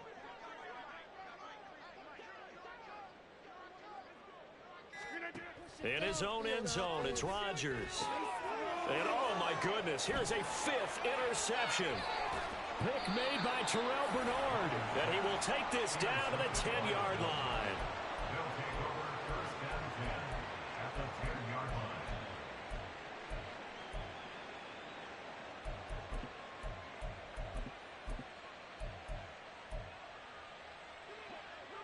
In his own end zone, it's Rodgers. And oh my goodness, here's a 5th interception. Pick made by Terrell Bernard. And he will take this down to the 10-yard line. They'll take over first and 10 at the 10-yard line.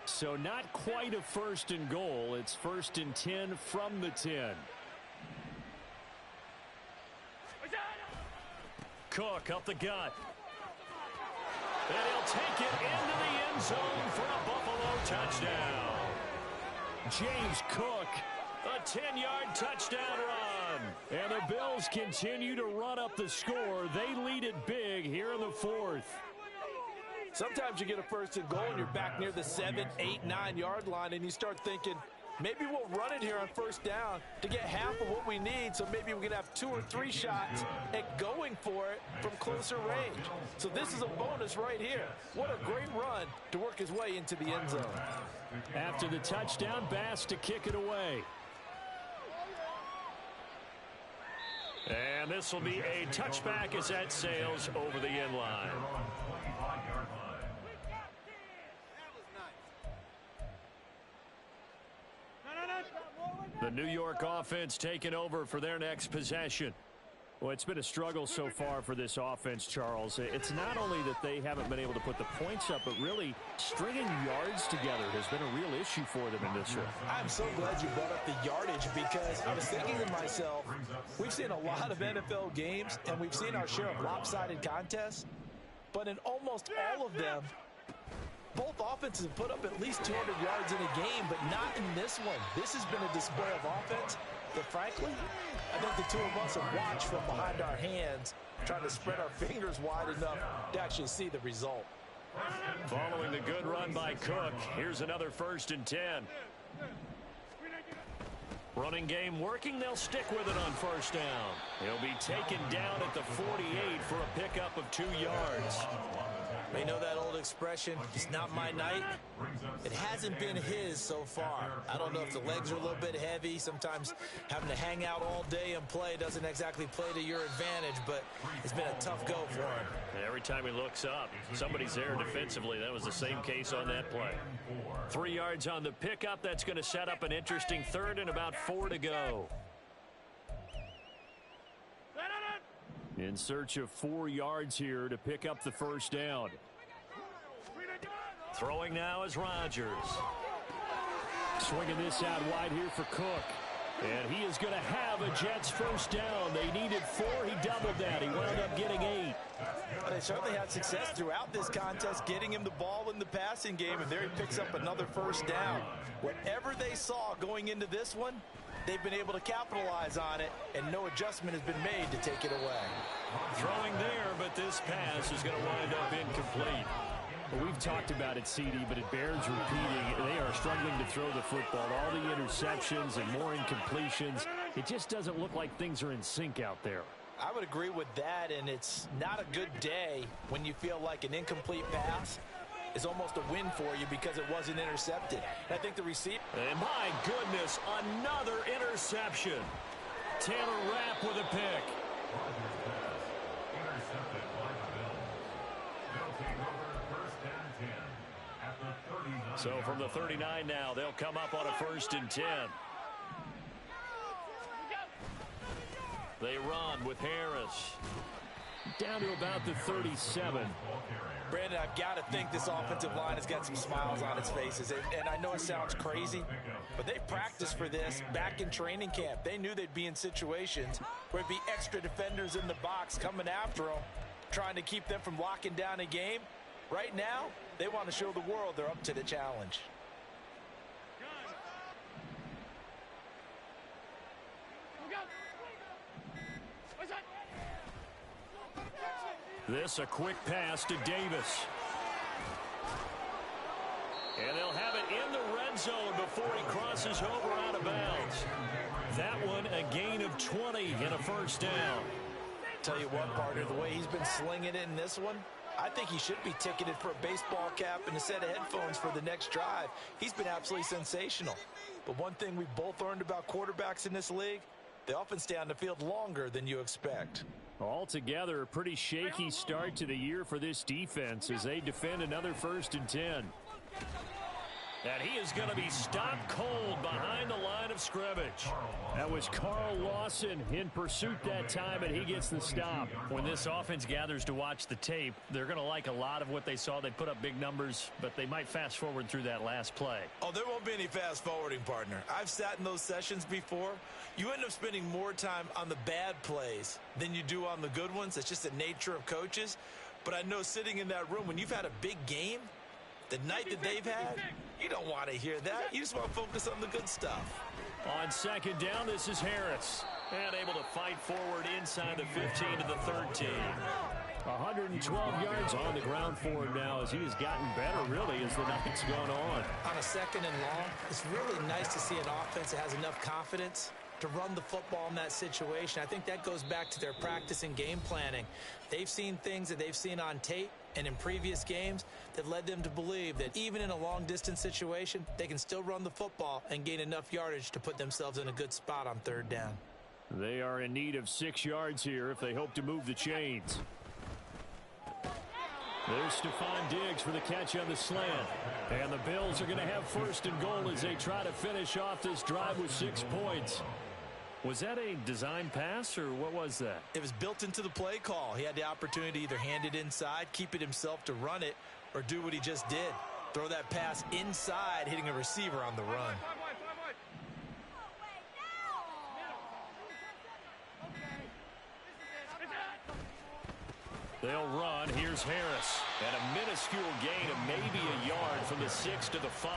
So not quite a 1st and goal. It's 1st and 10 from the 10. Cook up the gut. And he'll take it into the end zone for a Buffalo touchdown. James Cook. A 10-yard touchdown run. And the Bills continue to run up the score. They lead it big here in the 4th. Sometimes you get a 1st and goal and you're back near the 7, 8, 9-yard line and you start thinking, maybe we'll run it here on 1st down to get half of what we need, so maybe we can have 2 or 3 shots at going for it from closer range. So this is a bonus right here. What a great run to work his way into the end zone. After the touchdown, Bass to kick it away. And this will be a touchback as that sails over the end line. The New York offense taking over for their next possession. Well, it's been a struggle so far for this offense, Charles. It's not only that they haven't been able to put the points up, but really stringing yards together has been a real issue for them in this one. I'm so glad you brought up the yardage because I was thinking to myself, we've seen a lot of NFL games and we've seen our share of lopsided contests, but in almost all of them, both offenses have put up at least 200 yards in a game, but not in this one. This has been a display of offense that, frankly, I think the two of us have watched from behind our hands, trying to spread our fingers wide enough to actually see the result. Following the good run by Cook, here's another 1st and 10. Running game working, they'll stick with it on 1st down. He'll be taken down at the 48 for a pickup of 2 yards. You know that old expression, it's not my night? It hasn't been his so far. I don't know if the legs are a little bit heavy. Sometimes having to hang out all day and play doesn't exactly play to your advantage, but it's been a tough go for him. Every time he looks up, somebody's there defensively. That was the same case on that play. 3 yards on the pickup. That's going to set up an interesting 3rd and about 4 to go. In search of 4 yards here to pick up the 1st down. Throwing now is Rodgers. Swinging this out wide here for Cook. And he is going to have a Jets 1st down. They needed 4. He doubled that. He wound up getting 8. They certainly had success throughout this contest, getting him the ball in the passing game, and there he picks up another 1st down. Whatever they saw going into this one, they've been able to capitalize on it, and no adjustment has been made to take it away. Throwing there, but this pass is going to wind up incomplete. Well, we've talked about it, CD, but it bears repeating. They are struggling to throw the football. All the interceptions and more incompletions. It just doesn't look like things are in sync out there. I would agree with that, and it's not a good day when you feel like an incomplete pass is almost a win for you because it wasn't intercepted. And I think the receiver... And my goodness, another interception. Taylor Rapp with a pick. Intercepted by the Bills. They'll take over first and 10 at the 39. So from the 39 now, they'll come up on a 1st and 10. They run with Harris. Down to about the 37. Brandon, I've got to think this offensive line has got some smiles on its faces. And I know it sounds crazy, but they practiced for this back in training camp. They knew they'd be in situations where it'd be extra defenders in the box coming after them, trying to keep them from locking down a game. Right now, they want to show the world they're up to the challenge. This a quick pass to Davis. And they'll have it in the red zone before he crosses over out of bounds. That one a gain of 20 and a first down. Tell you what, partner, the way he's been slinging it in this one, I think he should be ticketed for a baseball cap and a set of headphones for the next drive. He's been absolutely sensational. But one thing we both learned about quarterbacks in this league, they often stay on the field longer than you expect. Altogether, a pretty shaky start to the year for this defense as they defend another 1st and 10. And he is going to be stopped cold behind the line of scrimmage. That was Carl Lawson in pursuit that time, and he gets the stop. When this offense gathers to watch the tape, they're going to like a lot of what they saw. They put up big numbers, but they might fast forward through that last play. Oh, there won't be any fast forwarding, partner. I've sat in those sessions before. You end up spending more time on the bad plays than you do on the good ones. It's just the nature of coaches. But I know sitting in that room, when you've had a big game, the night that they've had, you don't want to hear that. You just want to focus on the good stuff. On 2nd down, this is Harris. And able to fight forward inside the 15 to the 13. 112 yards on the ground for him now as he has gotten better, really, as the night's gone on. On a 2nd and long, it's really nice to see an offense that has enough confidence to run the football in that situation. I think that goes back to their practice and game planning. They've seen things that they've seen on tape and in previous games that led them to believe that even in a long-distance situation, they can still run the football and gain enough yardage to put themselves in a good spot on 3rd down. They are in need of 6 yards here if they hope to move the chains. There's Stephon Diggs for the catch on the slant. And the Bills are going to have 1st and goal as they try to finish off this drive with 6 points. Was that a design pass, or what was that? It was built into the play call. He had the opportunity to either hand it inside, keep it himself to run it, or do what he just did. Throw that pass inside, hitting a receiver on the run. They'll run. Here's Harris. And a minuscule gain of maybe a yard from the 6 to the 5.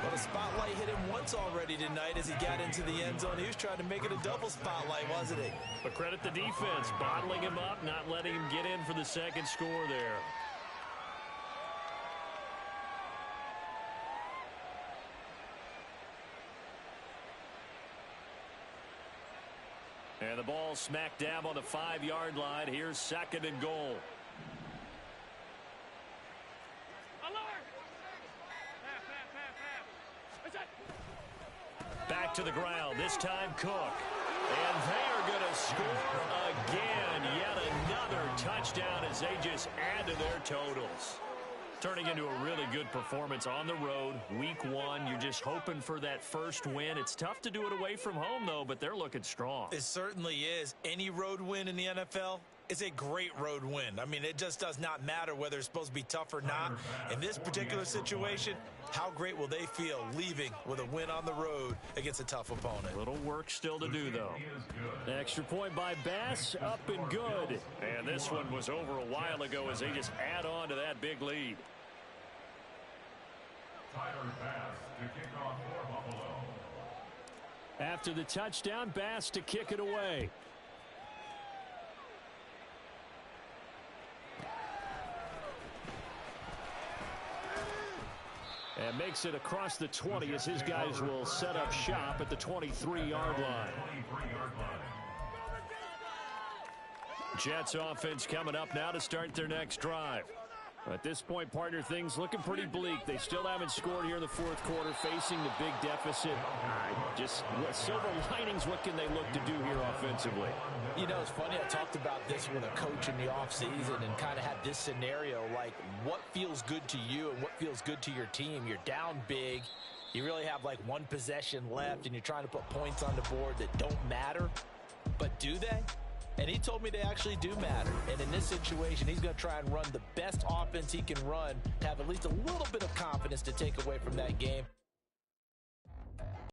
Well, the spotlight hit him once already tonight as he got into the end zone. He was trying to make it a double spotlight, wasn't he? But credit the defense, bottling him up, not letting him get in for the 2nd score there. And the ball smack dab on the 5-yard line. Here's 2nd and goal. Back to the ground, this time Cook. And they are going to score again. Yet another touchdown as they just add to their totals. Turning into a really good performance on the road. Week 1, you're just hoping for that first win. It's tough to do it away from home, though, but they're looking strong. It certainly is. Any road win in the NFL is a great road win. I mean, it just does not matter whether it's supposed to be tough or not. In this particular situation, how great will they feel leaving with a win on the road against a tough opponent? Little work still to do, though. Extra point by Bass, up and good. And this one was over a while ago as they just add on to that big lead. Tyler Bass to kick off for Buffalo. After the touchdown, Bass to kick it away. And makes it across the 20 as his guys will set up shop at the 23-yard line. Jets offense coming up now to start their next drive. At this point, partner, things looking pretty bleak. They still haven't scored here in the 4th quarter, facing the big deficit. Just silver linings, what can they look to do here offensively? You know, it's funny, I talked about this with a coach in the offseason and kind of had this scenario, like what feels good to you and what feels good to your team. You're down big. You really have like 1 possession left, and you're trying to put points on the board that don't matter. But do they? And he told me they actually do matter. And in this situation, he's going to try and run the best offense he can run to have at least a little bit of confidence to take away from that game.